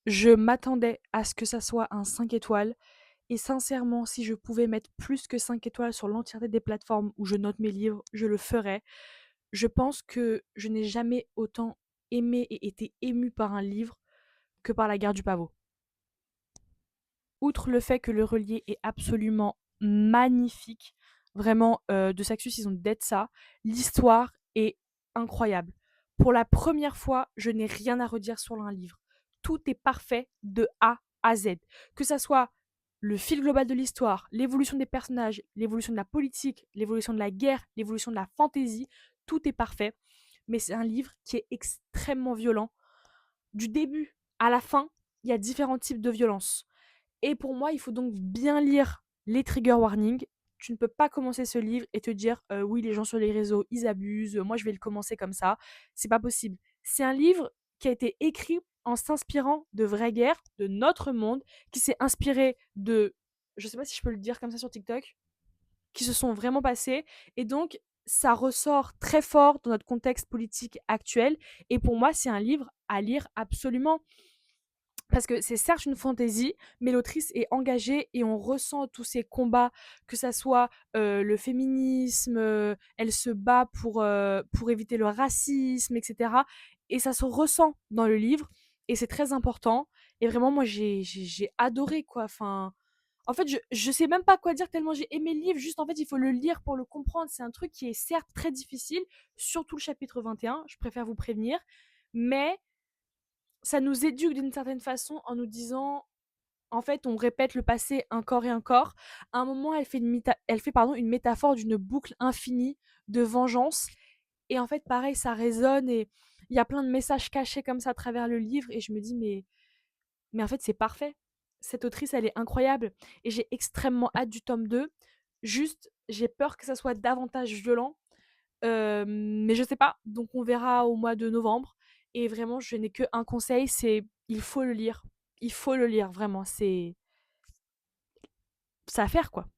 Je m'attendais à ce que ça soit un 5 étoiles et sincèrement, si je pouvais mettre plus que 5 étoiles sur l'entièreté des plateformes où je note mes livres, je le ferais. Je pense que je n'ai jamais autant aimé et été émue par un livre que par La Guerre du Pavot. Outre le fait que le relié est absolument magnifique, vraiment, de Saxus, ils ont d'être ça, l'histoire est incroyable. Pour la première fois, je n'ai rien à redire sur un livre. Tout est parfait de A à Z. Que ça soit le fil global de l'histoire, l'évolution des personnages, l'évolution de la politique, l'évolution de la guerre, l'évolution de la fantaisie, tout est parfait. Mais c'est un livre qui est extrêmement violent. Du début à la fin, il y a différents types de violence. Et pour moi, il faut donc bien lire les trigger warnings. Tu ne peux pas commencer ce livre et te dire oui, les gens sur les réseaux, ils abusent, moi je vais le commencer comme ça. C'est pas possible. C'est un livre qui a été écrit en s'inspirant de vraies guerres, de notre monde, qui s'est inspiré de, je sais pas si je peux le dire comme ça sur TikTok, qui se sont vraiment passées. Et donc, ça ressort très fort dans notre contexte politique actuel. Et pour moi, c'est un livre à lire absolument. Parce que c'est certes une fantaisie, mais l'autrice est engagée et on ressent tous ces combats, que ça soit le féminisme, elle se bat pour éviter le racisme, etc. Et ça se ressent dans le livre et c'est très important. Et vraiment, moi, j'ai adoré quoi. Enfin, en fait, je sais même pas quoi dire tellement j'ai aimé le livre. Juste, en fait, il faut le lire pour le comprendre. C'est un truc qui est certes très difficile, surtout le chapitre 21, je préfère vous prévenir. Mais ça nous éduque d'une certaine façon en nous disant, en fait, on répète le passé encore et encore. À un moment, elle fait pardon, une métaphore d'une boucle infinie de vengeance. Et en fait, pareil, ça résonne et il y a plein de messages cachés comme ça à travers le livre. Et je me dis, mais en fait, c'est parfait. Cette autrice, elle est incroyable. Et j'ai extrêmement hâte du tome 2. Juste, j'ai peur que ça soit davantage violent. Mais je sais pas. Donc, on verra au mois de novembre. Et vraiment, je n'ai qu'un conseil, c'est il faut le lire. Il faut le lire, vraiment. C'est à faire, quoi.